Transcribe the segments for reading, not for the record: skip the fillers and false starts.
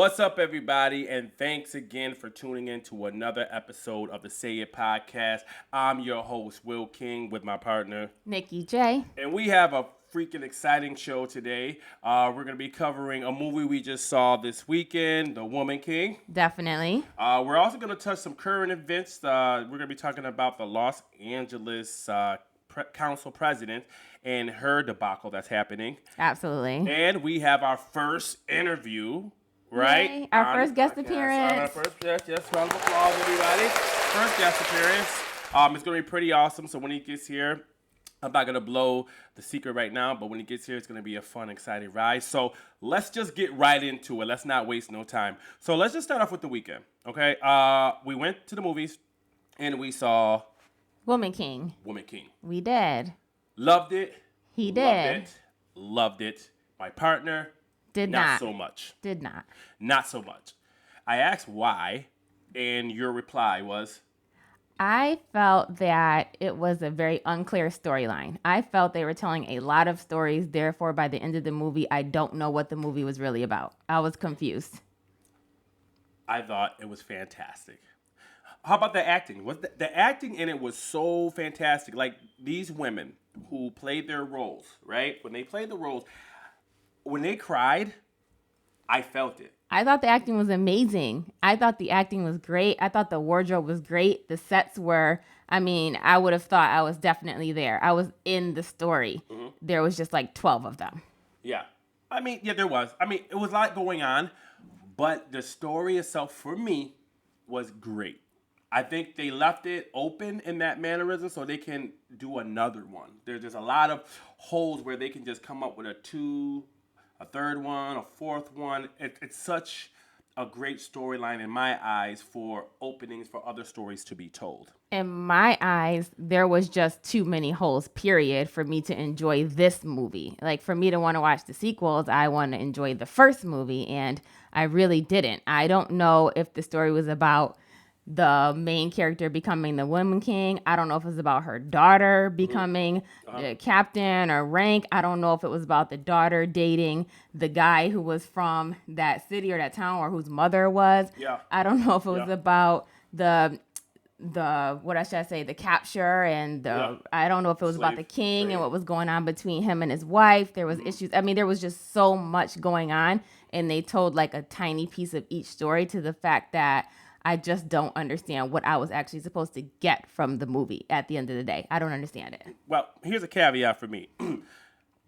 What's up, everybody? And thanks again for tuning in to another episode of the Say It Podcast. I'm your host, Will King, with my partner, Nikki J. and we have a freaking exciting show today. We're going to be covering a movie we just saw this weekend, The Woman King. Definitely. We're also going to touch some current events. We're going to be talking about the Los Angeles Council President and her debacle that's happening. Absolutely. And we have our first interview. Right? Yay. Our first guest appearance. Our first guest, yes, round of applause, everybody. First guest appearance. It's going to be pretty awesome. So when he gets here, I'm not going to blow the secret right now, but when he gets here, it's going to be a fun, exciting ride. So let's just get right into it. Let's not waste no time. So let's just start off with the weekend, okay? We went to the movies, and we saw Woman King. Woman King. We did. Loved it. He Loved did. it. Loved it. My partner, Did not not. so much. Did not. Not so much. I asked why, and your reply was, I felt that it was a very unclear storyline. I felt they were telling a lot of stories. Therefore, by the end of the movie, I don't know what the movie was really about. I was confused. I thought it was fantastic. How about the acting? The acting in it was so fantastic. Like, these women who played their roles, right? When they played the roles, when they cried, I felt it. I thought the acting was amazing. I thought the acting was great. I thought the wardrobe was great. The sets were, I would have thought I was definitely there. I was in the story. Mm-hmm. There was just like 12 of them. Yeah. There was. It was a lot going on, but the story itself, for me, was great. I think they left it open in that mannerism so they can do another one. There's just a lot of holes where they can just come up with a third one, a fourth one. It's such a great storyline in my eyes for openings for other stories to be told. In my eyes, there was just too many holes, period, for me to enjoy this movie. Like, for me to want to watch the sequels, I want to enjoy the first movie, and I really didn't. I don't know if the story was about the main character becoming the Woman King. I don't know if it was about her daughter becoming the captain or rank. I don't know if it was about the daughter dating the guy who was from that city or that town or whose mother was. Yeah. I don't know if it was about the the capture and I don't know if it was about the king trade. and what was going on between him and his wife. There was issues. There was just so much going on, and they told like a tiny piece of each story to the fact that I just don't understand what I was actually supposed to get from the movie at the end of the day. I don't understand it. Well, here's a caveat for me.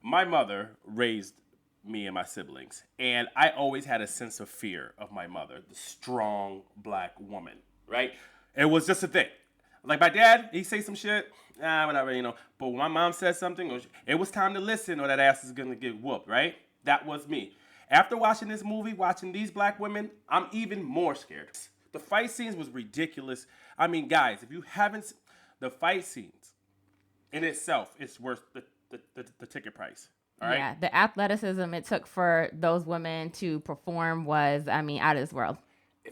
My mother raised me and my siblings, and I always had a sense of fear of my mother, the strong black woman, right? It was just a thing. Like, my dad, he say some shit, whatever. But when my mom said something, it was time to listen or that ass is going to get whooped, right? That was me. After watching this movie, watching these black women, I'm even more scared. The fight scenes was ridiculous. Guys, if you haven't, the fight scenes in itself is worth the ticket price. All right? Yeah, the athleticism it took for those women to perform was, out of this world.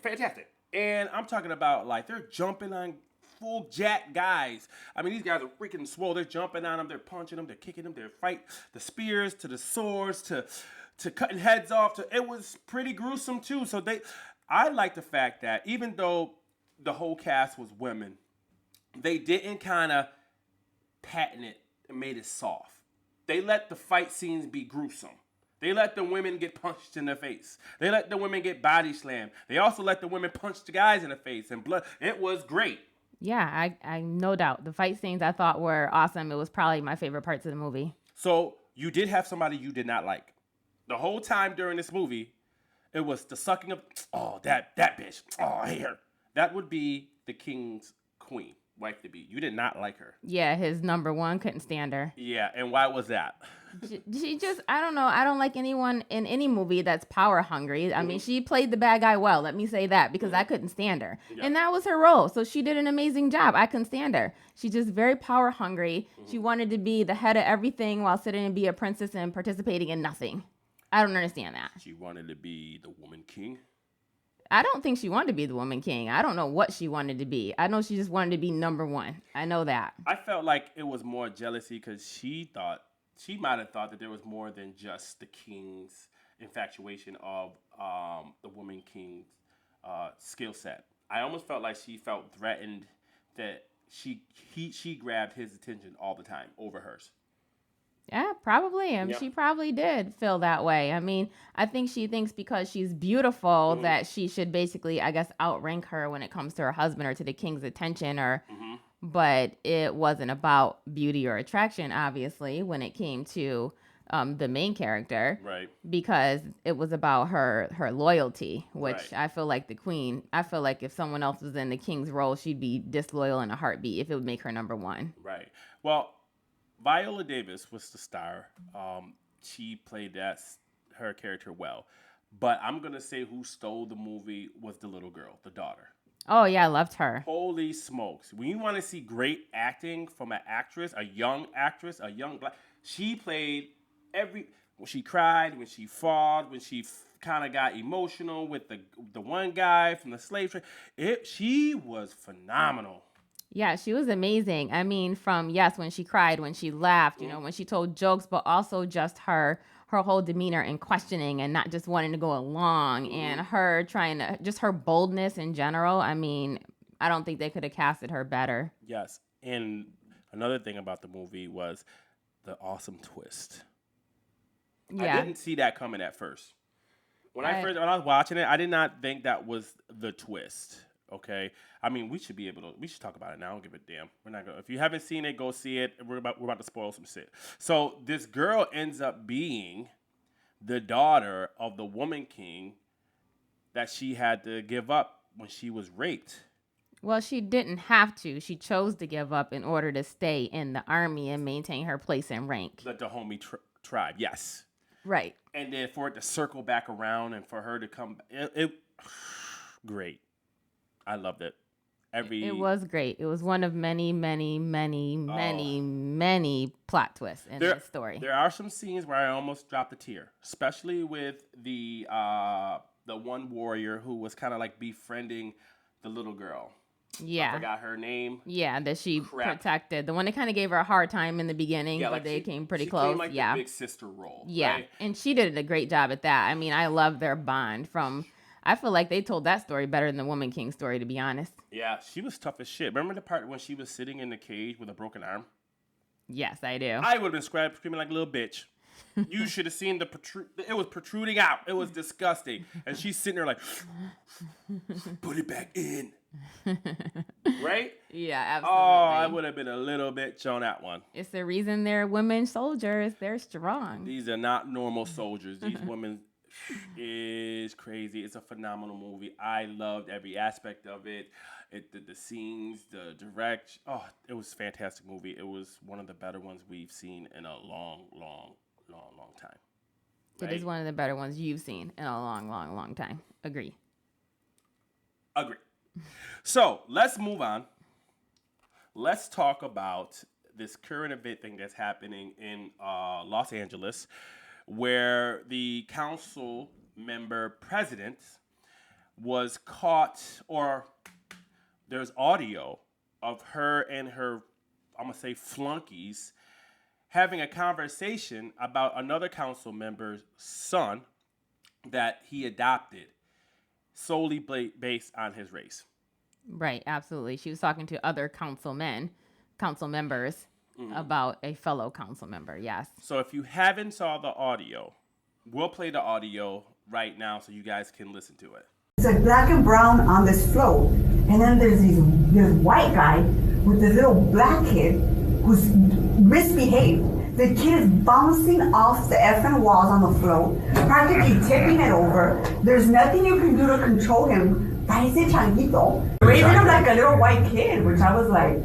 Fantastic. And I'm talking about, like, they're jumping on full jack guys. These guys are freaking swole. They're jumping on them. They're punching them. They're kicking them. They're fighting the spears to the swords to cutting heads off. It was pretty gruesome, too. So I like the fact that even though the whole cast was women, they didn't kind of patent it and made it soft. They let the fight scenes be gruesome. They let the women get punched in the face. They let the women get body slammed. They also let the women punch the guys in the face and blood. It was great. Yeah, I no doubt. The fight scenes I thought were awesome. It was probably my favorite parts of the movie. So you did have somebody you did not like. The whole time during this movie, it was the sucking of, that bitch. Oh, I hate her. That would be the king's queen, wife to be. You did not like her. Yeah, his number one couldn't stand her. Yeah, and why was that? She just, I don't know. I don't like anyone in any movie that's power hungry. She played the bad guy well. Let me say that because I couldn't stand her. Yeah. And that was her role. So she did an amazing job. I couldn't stand her. She's just very power hungry. She wanted to be the head of everything while sitting and be a princess and participating in nothing. I don't understand that. She wanted to be the Woman King. I don't think she wanted to be the Woman King. I don't know what she wanted to be. I know she just wanted to be number one. I know that. I felt like it was more jealousy because she might have thought that there was more than just the kings infatuation of the Woman King's skill set. I almost felt like she felt threatened that she grabbed his attention all the time over hers. Yeah, probably. Yep. She probably did feel that way. I mean, I think she thinks because she's beautiful that she should basically, I guess, outrank her when it comes to her husband or to the king's attention. But it wasn't about beauty or attraction, obviously, when it came to the main character, Right. because it was about her loyalty, which Right. I feel like the queen. I feel like if someone else was in the king's role, she'd be disloyal in a heartbeat if it would make her number one. Right. Well, Viola Davis was the star. She played her character well. But I'm going to say who stole the movie was the little girl, the daughter. Oh, yeah, I loved her. Holy smokes. When you want to see great acting from an actress, a young black, she played when she cried, when she fought, when she kind of got emotional with the one guy from the slave trade. She was phenomenal. Yeah, she was amazing. I mean, when she cried, when she laughed, when she told jokes, but also just her whole demeanor and questioning and not just wanting to go along and her trying to, just her boldness in general. I mean, I don't think they could have casted her better. Yes. And another thing about the movie was the awesome twist. Yeah. I didn't see that coming at first. When I was watching it, I did not think that was the twist. Okay, I mean, we should talk about it now. I don't give a damn. We're not gonna. If you haven't seen it, go see it. We're about to spoil some shit. So this girl ends up being the daughter of the Woman King that she had to give up when she was raped. Well, she didn't have to. She chose to give up in order to stay in the army and maintain her place and rank. The Dahomey tribe, yes. Right. And then for it to circle back around and for her to come, great. I loved it. It was great. It was one of many, many, many, many plot twists in this story. There are some scenes where I almost dropped a tear, especially with the one warrior who was kind of like befriending the little girl. Yeah. I forgot her name. Yeah, that she protected. The one that kind of gave her a hard time in the beginning, but they came pretty close. She came the big sister role. Yeah, right? And she did a great job at that. I mean, I love their bond I feel like they told that story better than the Woman King story, to be honest. Yeah, she was tough as shit. Remember the part when she was sitting in the cage with a broken arm? Yes, I do. I would have been screaming like a little bitch. You should have seen it was protruding out. It was disgusting. And she's sitting there like, put it back in. Right? Yeah, absolutely. Oh, I would have been a little bitch on that one. It's the reason they're women soldiers. They're strong. These are not normal soldiers. These women is crazy. It's a phenomenal movie. I loved every aspect of it. The scenes, the direction. Oh, it was a fantastic movie. It was one of the better ones we've seen in a long time. Right? It is one of the better ones you've seen in a long time. Agree. So let's move on. Let's talk about this current event thing that's happening in Los Angeles, where the council member president was caught, or there's audio of her and her, I'm going to say, flunkies having a conversation about another council member's son that he adopted solely based on his race. Right, absolutely. She was talking to other council members about a fellow council member, yes. So if you haven't saw the audio, we'll play the audio right now so you guys can listen to it. It's like black and brown on this float, and then there's this white guy with this little black kid who's misbehaved. The kid is bouncing off the effing walls on the float, practically tipping it over. There's nothing you can do to control him. Parece changuito. Raising him like a little white kid, which I was like,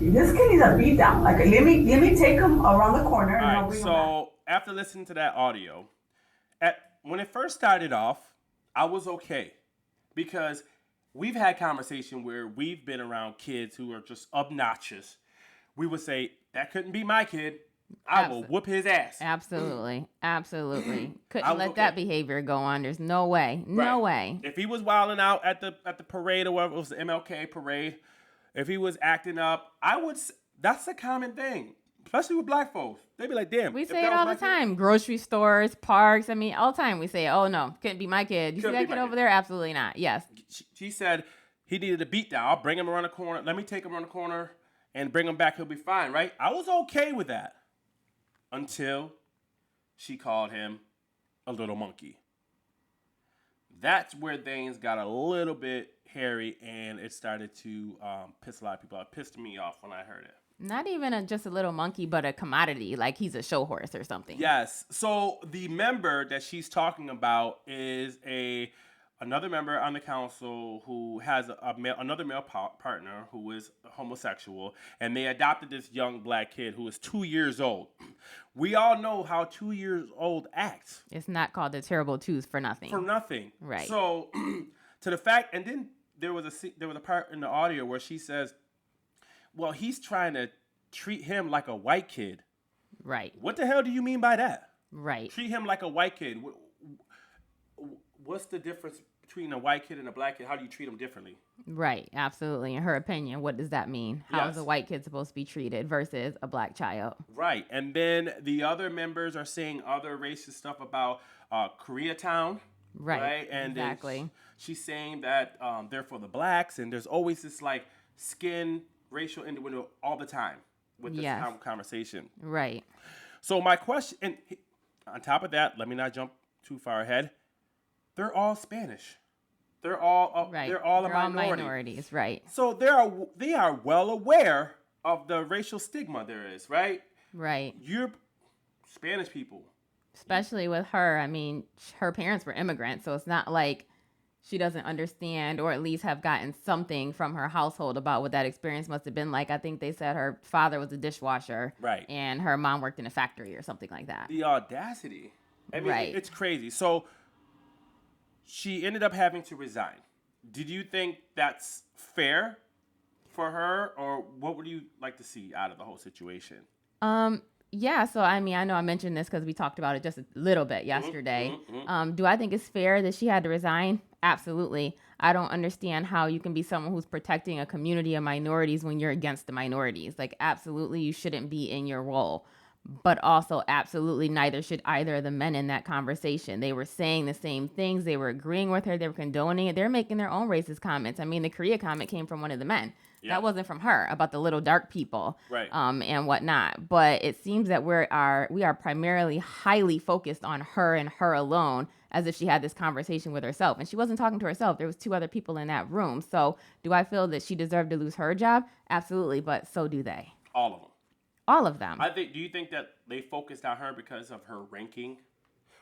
this kid needs a beat down. Like, let me take him around the corner. And All right, so after listening to that audio, when it first started off, I was okay. Because we've had conversation where we've been around kids who are just obnoxious. We would say, that couldn't be my kid. I will whoop his ass. Absolutely. Couldn't let that behavior go on. There's no way. No way. If he was wilding out at the parade or whatever, it was the MLK parade. If he was acting up, that's a common thing. especially with black folks. They be like, damn. We if say that it was all my the kid- time. Grocery stores, parks. I mean, all the time we say, oh, no, couldn't be my kid. You see Couldn't that be my kid over kid. there? Absolutely not. Yes. She said he needed a beat down. I'll bring him around the corner. Let me take him around the corner and bring him back. He'll be fine, right? I was okay with that until she called him a little monkey. That's where things got a little bit hairy, and it started to piss a lot of people off. It pissed me off when I heard it. Not even just a little monkey, but a commodity, like he's a show horse or something. Yes. So the member that she's talking about is another member on the council who has another male partner who is homosexual, and they adopted this young black kid who is 2 years old. We all know how 2 years old acts. It's not called the terrible twos for nothing. For nothing. Right. So to the fact, and then there was a part in the audio where she says, well, he's trying to treat him like a white kid. Right. What the hell do you mean by that? Right. Treat him like a white kid. What's the difference between a white kid and a black kid? How do you treat them differently? Right. Absolutely. In her opinion, what does that mean? How is Yes. a white kid supposed to be treated versus a black child? Right. And then the other members are saying other racist stuff about Koreatown. Right. And then exactly. she's saying that they're for the blacks, and there's always this like skin racial innuendo all the time with this Yes. conversation. Right. So my question, and on top of that, let me not jump too far ahead. They're all Spanish. They're all Right. they're all a They're all minority. minorities. Right. So they are well aware of the racial stigma there is, right? Right. You're Spanish people. Especially with her. I mean, her parents were immigrants, so it's not like she doesn't understand or at least have gotten something from her household about what that experience must have been like. I think they said her father was a dishwasher. Right. And her mom worked in a factory or something like that. The audacity. I mean, Right. it's crazy. So she ended up having to resign. Did you think that's fair for her, or what would you like to see out of the whole situation? Yeah, so I mean, I know I mentioned this because we talked about it just a little bit yesterday. Do I think it's fair that she had to resign? Absolutely. I don't understand how you can be someone who's protecting a community of minorities when you're against the minorities. Like, absolutely, you shouldn't be in your role. But also, absolutely, neither should either of the men in that conversation. They were saying the same things. They were agreeing with her. They were condoning it. They're making their own racist comments. I mean, the Korea comment came from one of the men. Yeah. That wasn't from her about the little dark people, Right. and whatnot. But it seems that we are primarily highly focused on her and her alone, as if she had this conversation with herself. And she wasn't talking to herself. There was 2 other people in that room. So do I feel that she deserved to lose her job? Absolutely. But so do they. All of them. All of them. Do you think that they focused on her because of her ranking?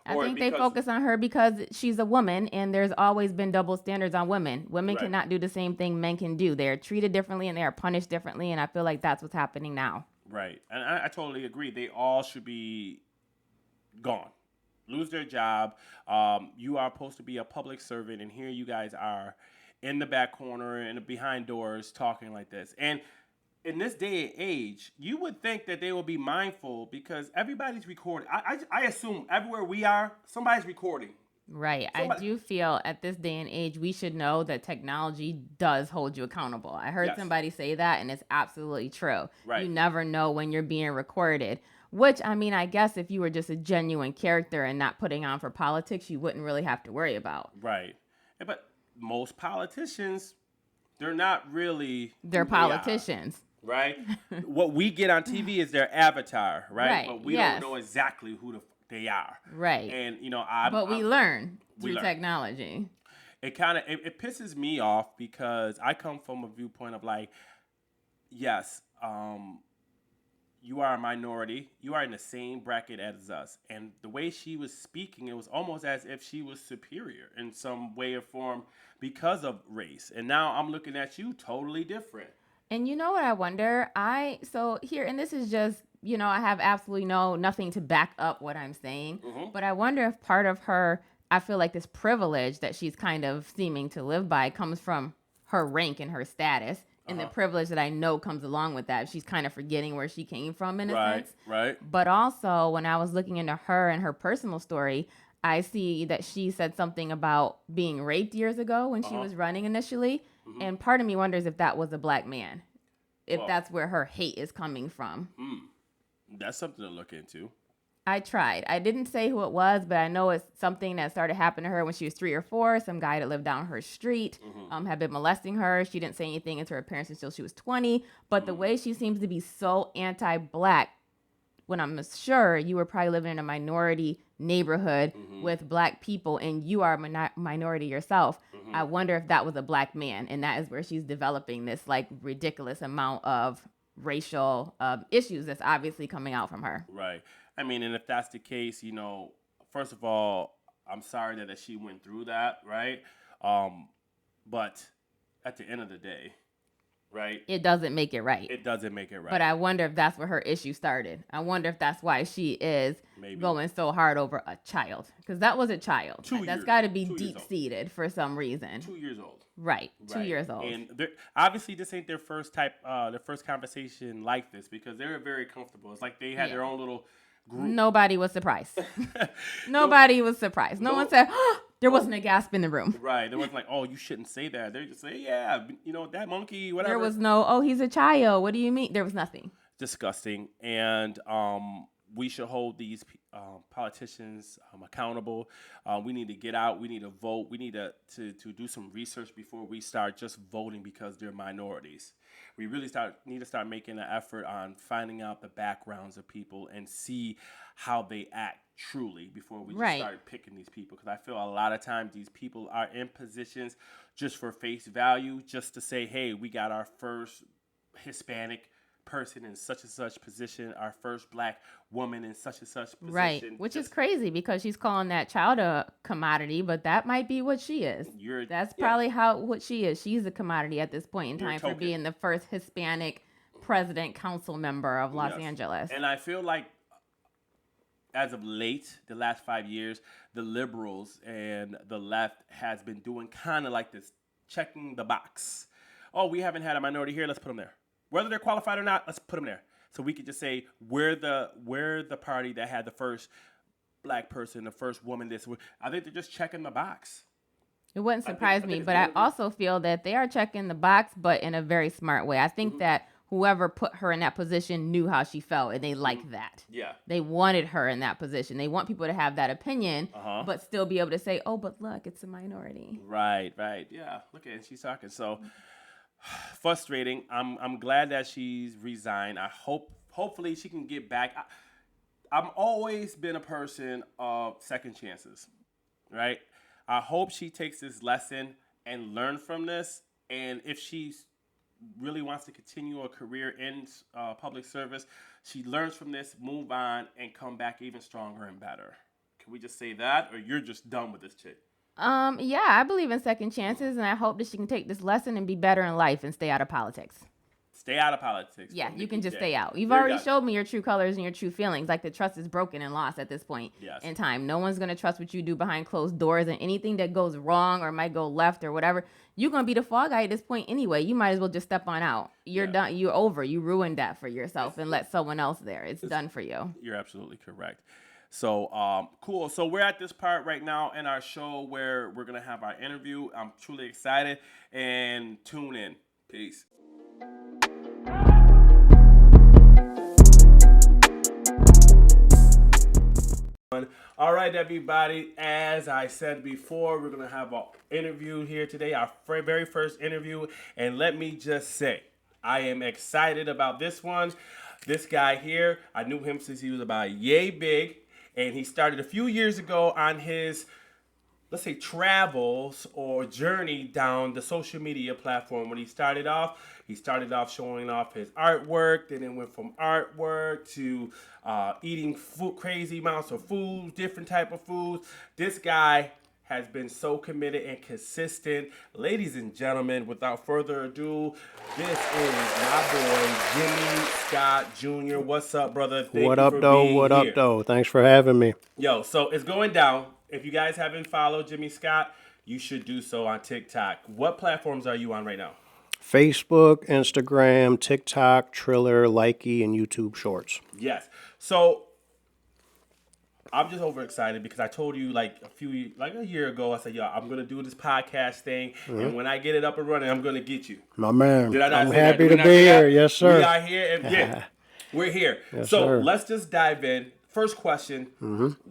I Or think they because- focus on her because she's a woman, and there's always been double standards on women. Women Right. cannot do the same thing men can do. They are treated differently and they are punished differently, and I feel like that's what's happening now. Right. And I totally agree. They all should be gone. Lose their job. You are supposed to be a public servant, and here you guys are in the back corner and behind doors talking like this. And in this day and age, you would think that they will be mindful because everybody's recording. I assume everywhere we are, somebody's recording. Right. I Somebody- do feel at this day and age, we should know that technology does hold you accountable. I heard Yes. somebody say that, and it's absolutely true. Right. You never know when you're being recorded. Which, I mean, I guess if you were just a genuine character and not putting on for politics, you wouldn't really have to worry about. Right. But most politicians, they're not really. They're who they are, politicians. right? What we get on TV is their avatar, right? Right, But we yes. don't know exactly who they are. Right. And But we learn through learn. technology. It kind of it pisses me off because I come from a viewpoint of like, yes, you are a minority. You are in the same bracket as us. And the way she was speaking, it was almost as if she was superior in some way or form because of race. And now I'm looking at you totally different. And you know what I wonder? So here, and this is just, I have absolutely nothing to back up what I'm saying, but I wonder if part of her, I feel like this privilege that she's kind of seeming to live by comes from her rank and her status, and the privilege that I know comes along with that. She's kind of forgetting where she came from in a sense. Right. But also, when I was looking into her and her personal story, I see that she said something about being raped years ago when she was running initially. And part of me wonders if that was a black man, if Well- that's where her hate is coming from. That's something to look into. I tried. I didn't say who it was, but I know it's something that started happening to her when she was 3 or 4. Some guy that lived down her street had been molesting her. She didn't say anything to her parents until she was 20. But the way she seems to be so anti-black, when I'm sure you were probably living in a minority neighborhood with black people and you are a minority yourself, I wonder if that was a black man. And that is where she's developing this like ridiculous amount of racial issues that's obviously coming out from her. Right. I mean, and if that's the case, you know, first of all, I'm sorry that she went through that, right? But at the end of the day, right? It doesn't make it right. It doesn't make it right. But I wonder if that's where her issue started. I wonder if that's why she is going so hard over a child. Because that was a child. That's got to be deep-seated for some reason. 2 years old. Right. 2 years old. And obviously this ain't their first conversation like this because they were very comfortable. It's like they had their own little group. Nobody was surprised. Nobody was surprised. No one said, oh, there wasn't a gasp in the room. Right. There wasn't like, oh, you shouldn't say that. They just say, yeah, you know, that monkey, whatever. There was no, oh, he's a child. What do you mean? There was nothing. Disgusting. And we should hold these politicians accountable. We need to get out. We need to vote. We need to do some research before we start just voting because they're minorities. We really need to start making an effort on finding out the backgrounds of people and see how they act truly before we just start picking these people. Because I feel a lot of times these people are in positions just for face value, just to say, hey, we got our first Hispanic person in such and such position, our first black woman in such and such position. Right, which is crazy because she's calling that child a commodity, but that might be what she is. That's probably what she is. She's a commodity at this point in time for being the first Hispanic president council member of Los Angeles. And I feel like as of late, the last 5 years, the liberals and the left has been doing kind of like this, checking the box. Oh, we haven't had a minority here, let's put them there. Whether they're qualified or not, let's put them there. So we could just say we're the party that had the first black person, the first woman. I think they're just checking the box. It wouldn't surprise me, but I also feel that they are checking the box, but in a very smart way. I think that whoever put her in that position knew how she felt, and they liked that. Yeah. They wanted her in that position. They want people to have that opinion, but still be able to say, oh, but look, it's a minority. Right. Yeah. Look at it. She's talking. So frustrating. I'm glad that she's resigned. Hopefully she can get back. I've always been a person of second chances, right? I hope she takes this lesson and learn from this. And if she really wants to continue a career in public service, she learns from this, move on, and come back even stronger and better. Can we just say that, or you're just done with this chick? Yeah, I believe in second chances, and I hope that she can take this lesson and be better in life and stay out of politics. Stay out of politics. Yeah, you can just stay out. You've already showed me your true colors and your true feelings. Like, the trust is broken and lost at this point in time. No one's going to trust what you do behind closed doors, and anything that goes wrong or might go left or whatever, you're going to be the fall guy at this point anyway. You might as well just step on out. You're done. You're over. You ruined that for yourself and let someone else there. It's done for you. You're absolutely correct. So, cool. So we're at this part right now in our show where we're going to have our interview. I'm truly excited, and tune in. Peace. All right, everybody. As I said before, we're going to have an interview here today, our very first interview. And let me just say, I am excited about this one. This guy here, I knew him since he was about yay big. And he started a few years ago on his, let's say, travels or journey down the social media platform. When he started off showing off his artwork. Then it went from artwork to eating crazy amounts of food, different type of foods. This guy has been so committed and consistent. Ladies and gentlemen, without further ado, this is my boy, Jimmy Scott Jr. What's up, brother? What up, though? Thanks for having me. Yo, so it's going down. If you guys haven't followed Jimmy Scott, you should do so on TikTok. What platforms are you on right now? Facebook, Instagram, TikTok, Triller, Likey, and YouTube Shorts. Yes. So I'm just overexcited because I told you like a year ago, I said, yo, I'm going to do this podcast thing. And when I get it up and running, I'm going to get you. My man. Did I not I'm say happy that? to be here. Yes, sir. We are here. And We're here. Yes, So sir. let's just dive in. First question: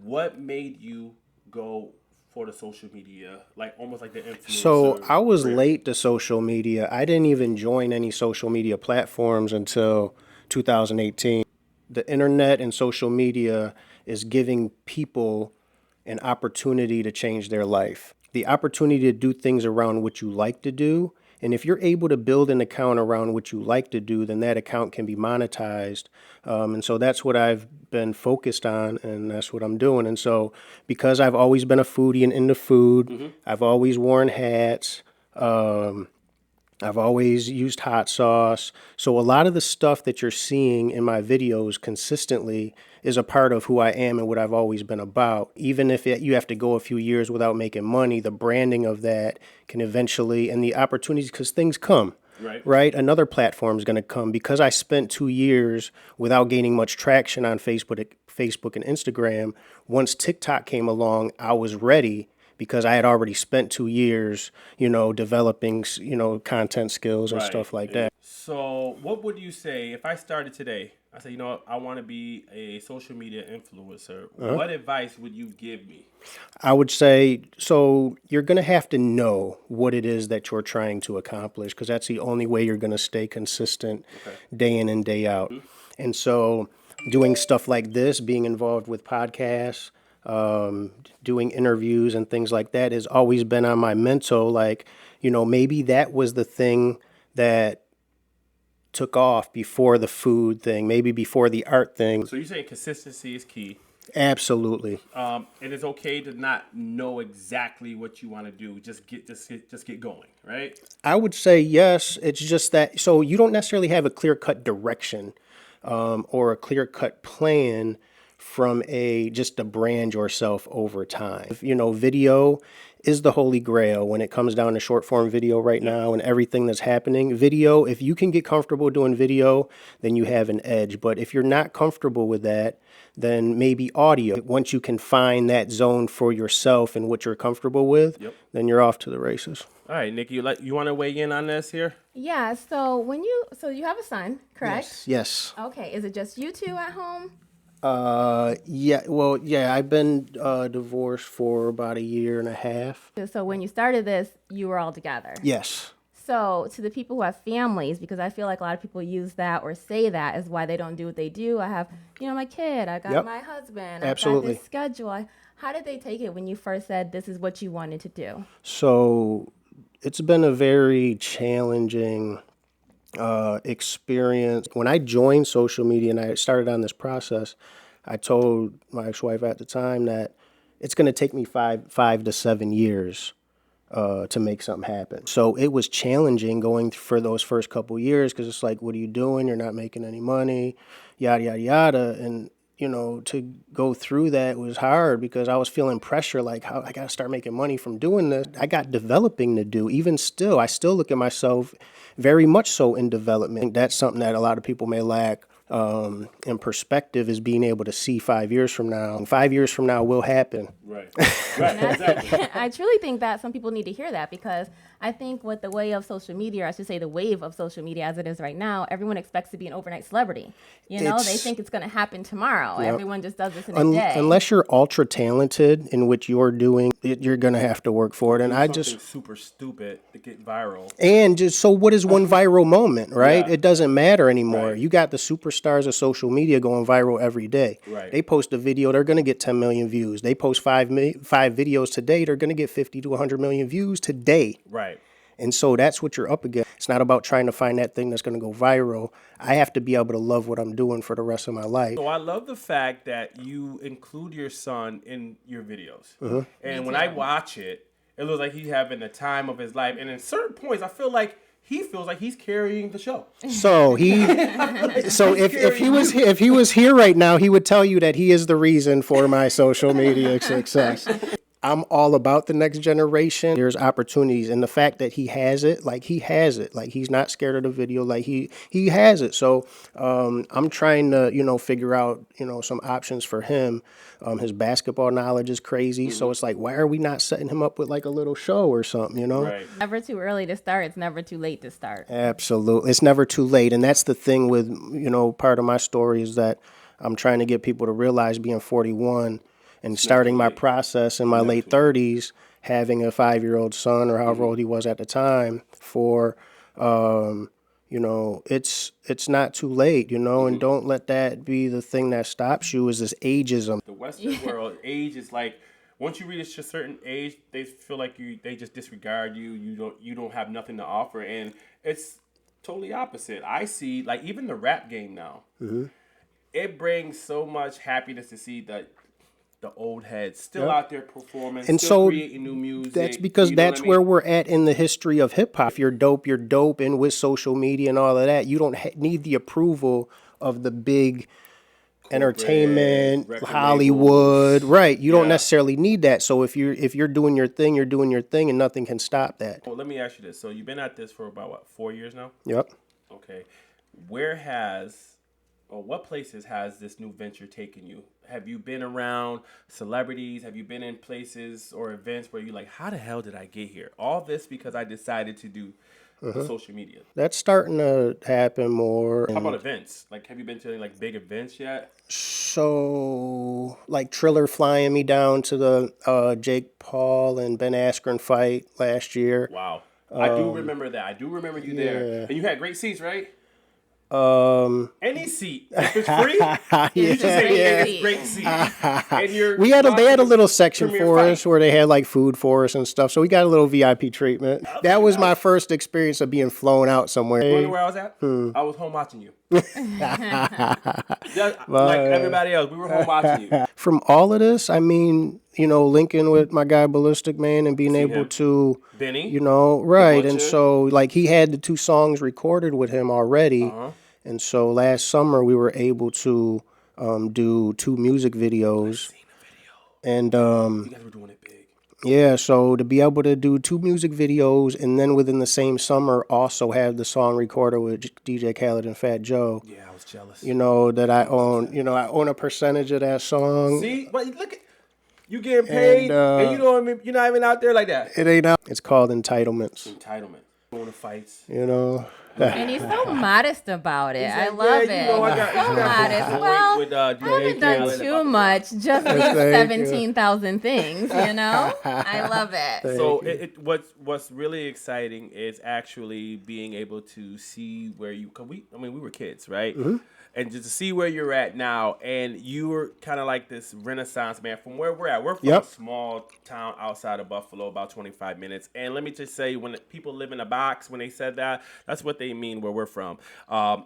What made you go for the social media, like almost like the influencer? So I was career? late to social media. I didn't even join any social media platforms until 2018. The internet and social media is giving people an opportunity to change their life. The opportunity to do things around what you like to do. And if you're able to build an account around what you like to do, then that account can be monetized. And so that's what I've been focused on, and that's what I'm doing. And so because I've always been a foodie and into food, I've always worn hats. I've always used hot sauce. So a lot of the stuff that you're seeing in my videos consistently is a part of who I am and what I've always been about. Even if you have to go a few years without making money, the branding of that can eventually, and the opportunities, because things come. Right? Another platform is going to come. Because I spent 2 years without gaining much traction on Facebook and Instagram. Once TikTok came along, I was ready because I had already spent 2 years, developing, content skills and stuff like that. So what would you say if I started today? I say, I want to be a social media influencer. What advice would you give me? I would say, so you're going to have to know what it is that you're trying to accomplish, because that's the only way you're going to stay consistent day in and day out. And so doing stuff like this, being involved with podcasts, doing interviews and things like that has always been on my mental. Like, maybe that was the thing that took off before the food thing, maybe before the art thing. So you're saying consistency is key. Absolutely. And it's okay to not know exactly what you want to do. Just get going, right? I would say yes. It's just that, so you don't necessarily have a clear-cut direction or a clear-cut plan from just to brand yourself over time. Video is the holy grail when it comes down to short form video right now and everything that's happening. Video, if you can get comfortable doing video, then you have an edge. But if you're not comfortable with that, then maybe audio. Once you can find that zone for yourself and what you're comfortable with, then you're off to the races. All right, Nikki, you want to weigh in on this here? Yeah. So you have a son, correct? Yes. Okay. Is it just you two at home? Yeah, I've been divorced for about 1.5 years. So when you started this, you were all together. Yes. So to the people who have families, because I feel like a lot of people use that or say that is why they don't do what they do. I have, my kid, I got my husband, Absolutely. I got this schedule. How did they take it when you first said this is what you wanted to do? So it's been a very challenging experience. When I joined social media and I started on this process, I told my ex-wife at the time that it's going to take me 5 to 7 years to make something happen. So it was challenging going for those first couple years, because it's like, what are you doing? You're not making any money, yada, yada, yada. And, to go through that was hard because I was feeling pressure, like, how I got to start making money from doing this. I got developing to do. Even still, I still look at myself very much so in development. That's something that a lot of people may lack in perspective, is being able to see 5 years from now. And 5 years from now will happen. Right, exactly. I truly think that some people need to hear that, because I think with the way of social media, or I should say the wave of social media as it is right now, everyone expects to be an overnight celebrity. They think it's going to happen tomorrow. Yep. Everyone just does this in a day. Unless you're ultra talented in what you're doing, you're going to have to work for it. And I just super stupid to get viral. And just, so what is one viral moment, right? Yeah. It doesn't matter anymore. Right. You got the superstars of social media going viral every day. Right. They post a video, they're going to get 10 million views. They post five videos today, they're going to get 50 to 100 million views today. Right. And so that's what you're up against. It's not about trying to find that thing that's going to go viral. I have to be able to love what I'm doing for the rest of my life. So I love the fact that you include your son in your videos. And when I watch it, it looks like he's having the time of his life. And in certain points, I feel like he feels like he's carrying the show. So if he was here right now, he would tell you that he is the reason for my social media success. I'm all about the next generation. There's opportunities, and the fact that he has it, like he has it, like he's not scared of the video, like he has it. So I'm trying to, figure out, some options for him. His basketball knowledge is crazy, so it's like, why are we not setting him up with like a little show or something, Right. Never too early to start. It's never too late to start. Absolutely. It's never too late. And that's the thing with, part of my story is that I'm trying to get people to realize being 41 and starting my process in my late 30s, having a 5-year-old son or however old he was at the time for, it's not too late, and don't let that be the thing that stops you is this ageism. The Western world, age is like, once you reach a certain age, they feel like they just disregard you. You don't have nothing to offer, and it's totally opposite. I see, like, even the rap game now. It brings so much happiness to see the old heads still out there performing, And still so creating new music. that's because that's what I mean? where we're at in the history of hip hop. If you're dope, you're dope. And with social media and all of that, you don't need the approval of the big entertainment, record Hollywood, right? You don't Yeah. necessarily need that. So if you're doing your thing, you're doing your thing, and nothing can stop that. Well, let me ask you this. So you've been at this for about, 4 years now? Yep. Okay. What places has this new venture taken you? Have you been around celebrities? Have you been in places or events where you're like, how the hell did I get here? All this because I decided to do the social media. That's starting to happen more. How about events? Like, have you been to any, like, big events yet? So, like Triller flying me down to the Jake Paul and Ben Askren fight last year. Wow. I do remember that. I do remember you there. And you had great seats, right? Any seat. If it's free, you just say it's great seat. And They had a little section Premier for fight. us where they had like food for us and stuff. So we got a little VIP treatment. That was my first experience of being flown out somewhere. You know where I was at? I was home watching you. Just like everybody else, we were home watching you. From all of this, I mean, linking with my guy Ballistic Man and being able him. to, Benny. right. And Butcher. so like he had the 2 songs recorded with him already. And so last summer we were able to do 2 music videos. And You guys were doing it big. yeah, so to be able to do 2 music videos and then within the same summer also have the song recorded with DJ Khaled and Fat Joe, Yeah, I was jealous. that I own a percentage of that song. See? But look at you getting paid and you're not even out there like that. It ain't out. It's called entitlements, Entitlement. Going to fights. And he's so modest about it. I like, love yeah, it. you know, I got- He's so you got modest. to Well, with, I haven't done Khaled too about much. Just these Thank you. 17,000 things, I love it. So what's really exciting is actually being able to see where we were kids, right? And just to see where you're at now, and you were kind of like this Renaissance man from where we're at. We're from Yep. a small town outside of Buffalo, about 25 minutes. And let me just say, when people live in a box, when they said that, that's what they mean where we're from.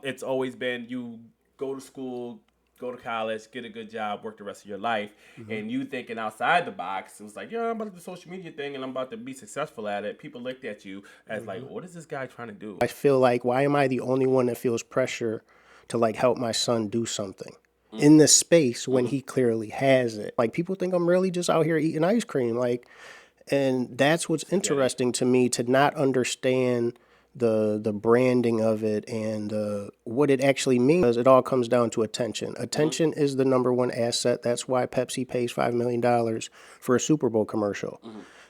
It's always been you go to school, go to college, get a good job, work the rest of your life, and you thinking outside the box. It was like, I'm about to do the social media thing, and I'm about to be successful at it. People looked at you as like, what is this guy trying to do? I feel like, why am I the only one that feels pressure to like help my son do something in this space when he clearly has it? Like people think I'm really just out here eating ice cream, and that's what's interesting to me, to not understand the branding of it and what it actually means. It all comes down to attention. Attention is the number one asset. That's why Pepsi pays $5 million for a Super Bowl commercial.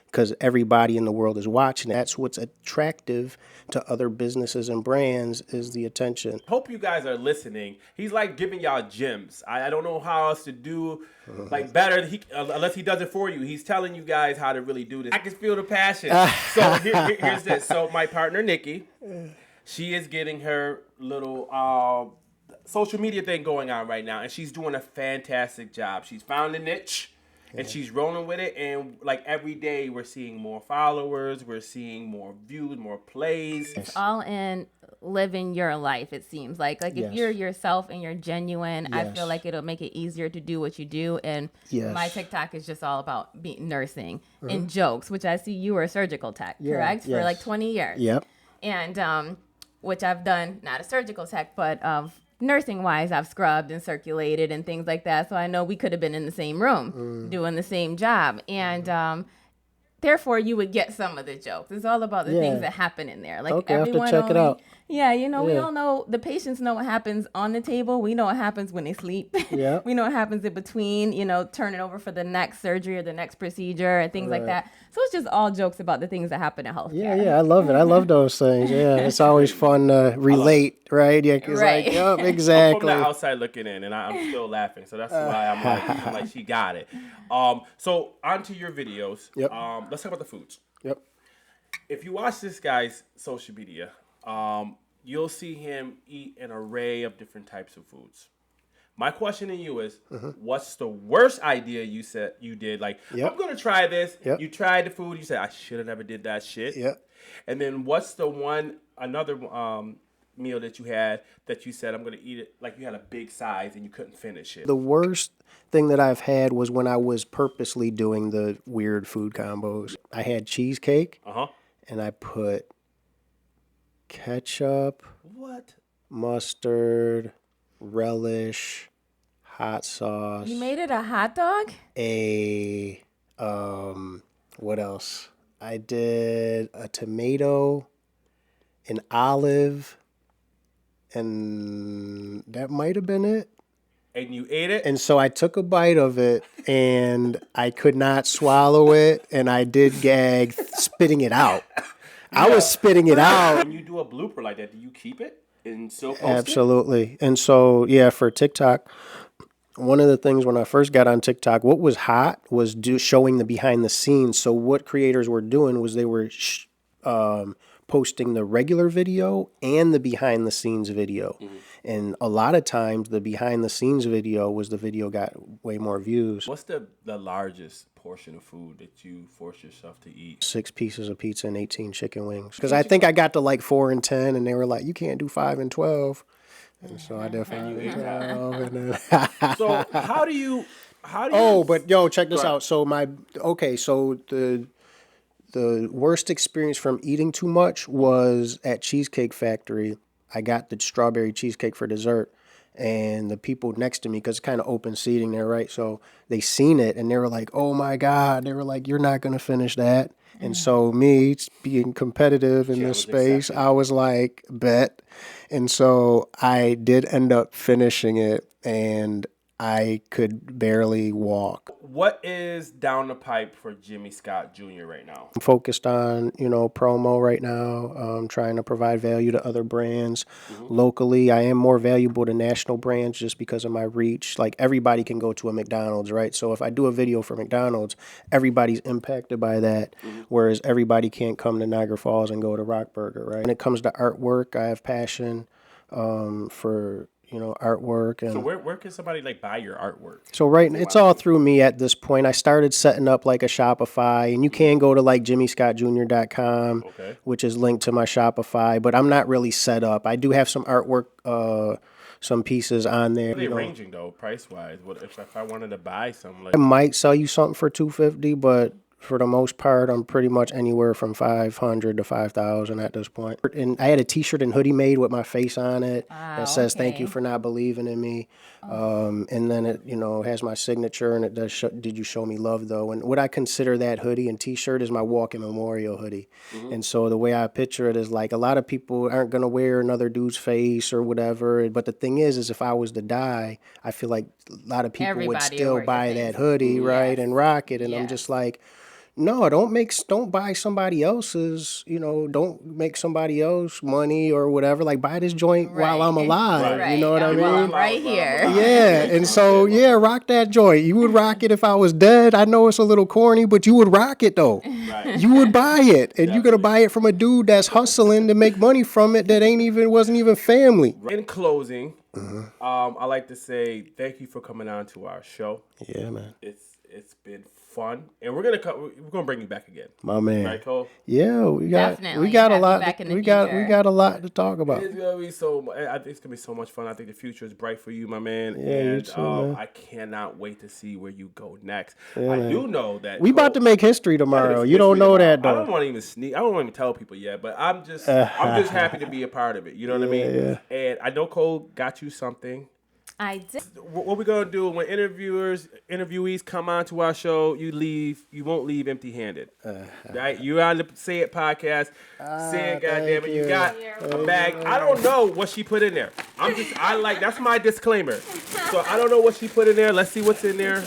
Because everybody in the world is watching. That's what's attractive to other businesses and brands, is the attention. Hope you guys are listening. He's like giving y'all gems. I don't know how else to do like better unless he does it for you. He's telling you guys how to really do this. I can feel the passion. So here's this. So my partner Nikki, she is getting her little social media thing going on right now, and she's doing a fantastic job. She's found a niche. And she's rolling with it, and like every day we're seeing more followers, we're seeing more views, more plays. It's all in living your life, it seems like if Yes. you're yourself and you're genuine, I Yes. feel like it'll make it easier to do what you do. And Yes. my TikTok is just all about nursing and jokes, which I see you were a surgical tech, correct? For yes. like 20 years. Yep. And which I've done, not a surgical tech, but of nursing wise, I've scrubbed and circulated and things like that. So I know we could have been in the same room doing the same job. And therefore you would get some of the jokes. It's all about the things that happen in there. Like Okay, I have to everyone check it out. Yeah, you know, we Yeah. all know the patients know what happens on the table. We know what happens when they sleep. Yeah. We know what happens in between, you know, turning over for the next surgery or the next procedure and things like that. So it's just all jokes about the things that happen in healthcare. Yeah, I love it. I love those things. Yeah, it's always fun to relate, right? Yeah, 'cause Right. like, yep, I'm exactly. from the outside looking in, and I'm still laughing. So that's why I'm like, she got it. So onto your videos. Yep. Let's talk about the foods. Yep. If you watch this guy's social media, you'll see him eat an array of different types of foods. My question to you is, what's the worst idea you said you did? Like, Yep. I'm gonna try this. Yep. You tried the food. You said I should have never did that shit. Yep. And then what's the another meal that you had that you said I'm gonna eat it, like you had a big size and you couldn't finish it? The worst thing that I've had was when I was purposely doing the weird food combos. I had cheesecake and I put ketchup, What? mustard, relish, hot sauce, You made it a hot dog? what else? I did a tomato, an olive, and that might have been it. And you ate it? And so I took a bite of it and I could not swallow it and I did gag spitting it out. I was spitting it out. When you do a blooper like that, do you keep it and still post it? Absolutely. And so, yeah, for TikTok, one of the things when I first got on TikTok, what was hot was showing the behind the scenes. So what creators were doing was they were posting the regular video and the behind the scenes video. And a lot of times the behind the scenes video was the video got way more views. What's the largest portion of food that you force yourself to eat? 6 pieces of pizza and 18 chicken wings. Because I think I got to like 4 and 10 and they were like, you can't do 5 and 12. And so I did 5 and 12. And then So how do you oh, but yo, check this out. So so the worst experience from eating too much was at Cheesecake Factory. I got the strawberry cheesecake for dessert, and the people next to me, because it's kind of open seating there, right? So they seen it, and they were like, oh my God. They were like, you're not going to finish that. And so me being competitive in this space, I was like, bet. And so I did end up finishing it, and I could barely walk. What is down the pipe for Jimmy Scott Jr. right now? I'm focused on, promo right now, trying to provide value to other brands. Locally, I am more valuable to national brands just because of my reach. Like, everybody can go to a McDonald's, right? So if I do a video for McDonald's, everybody's impacted by that, whereas everybody can't come to Niagara Falls and go to Rock Burger, right? When it comes to artwork, I have passion for artwork. And So where can somebody buy your artwork? so it's all through me at this point. I started setting up like a Shopify, and you can go to like jimmyscottjr.com, which is linked to my Shopify, but I'm not really set up. I do have some artwork, some pieces on there. What are they ranging though, price wise? What if I wanted to buy some? I might sell you something for $250, but for the most part, I'm pretty much anywhere from $500 to $5,000 at this point. And I had a T-shirt and hoodie made with my face on it that says "Thank you for not believing in me," and then it has my signature, and it does "Did you show me love though?" And what I consider that hoodie and T-shirt is my walking memorial hoodie. And so the way I picture it is like a lot of people aren't gonna wear another dude's face or whatever. But the thing is if I was to die, I feel like a lot of people would Everybody still wear your buy face. that hoodie, right, and rock it. And I'm Yes. just like, no, don't buy somebody else's, don't make somebody else money or whatever. Like, buy this joint while I'm alive. Right. You know what I Well, mean? I'm right here. Yeah. And so, rock that joint. You would rock it if I was dead. I know it's a little corny, but you would rock it though. You would buy it. And you're going to buy it from a dude that's hustling to make money from it that wasn't even family. In closing, I like to say thank you for coming on to our show. Yeah, man. It's It's been fun, and we're gonna bring you back again. My man. Right, Cole? Yeah, we got Definitely. a Have you lot. back in the We got future. a lot to talk about. It's gonna be so. I think it's gonna be so much fun. I think the future is bright for you, my man. Yeah, you and too, man. I cannot wait to see where you go next. I do know that We about to make history tomorrow. It's You don't know history that tomorrow. I though. don't want to even sneak. I don't want to even tell people yet, but I'm just happy to be a part of it. You know what I mean? Yeah. And I know Cole got you something. I did. What we're gonna do when interviewees come onto our show, you won't leave empty-handed. Right? You're on the Say It podcast. Say it, goddamn it. You you. got a bag. I don't know what she put in there. That's my disclaimer. So I don't know what she put in there. Let's see what's in there.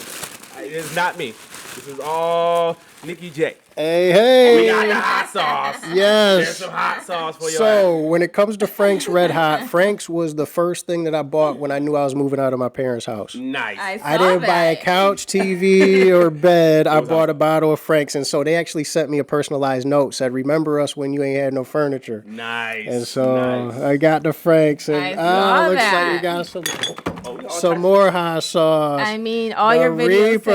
It is not me. This is all Nikki J. Hey, We got the hot sauce. There's yes. some hot sauce for your So when it comes to Frank's Red Hot, Frank's was the first thing that I bought when I knew I was moving out of my parents' house. Nice. I didn't buy a couch, TV, or bed. I bought a bottle of Frank's, and so they actually sent me a personalized note. Said, "Remember us when you ain't had no furniture." Nice. And so nice. I got the Frank's, and I saw looks that. like we got Oh, some more hot sauce. I mean, all The your videos Reaper,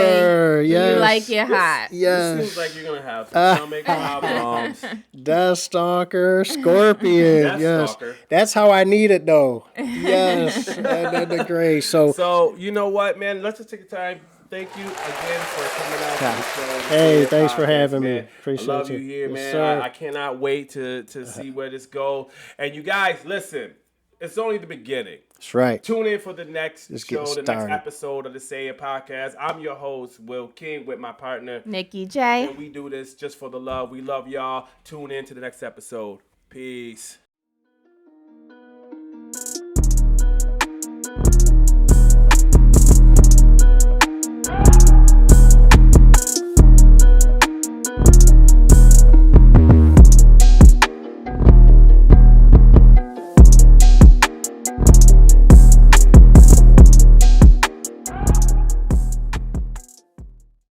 say yes. you like it hot. It Yes, seems like you're gonna have some stomach problems. Deathstalker, Scorpion. yes, Deathstalker. that's how I need it though. Yes, and then the gray. So you know what, man? Let's just take the time. Thank you again for coming out to the show. Hey, Yeah, thanks for podcast, having me. man. Appreciate I love you. you here, Yes, man. sir. I cannot wait to see where this goes. And you guys, listen. It's only the beginning. That's right. Tune in for the next Just show, getting the next started. episode of the Say It podcast. I'm your host, Will King, with my partner. Nikki J. And we do this just for the love. We love y'all. Tune in to the next episode. Peace.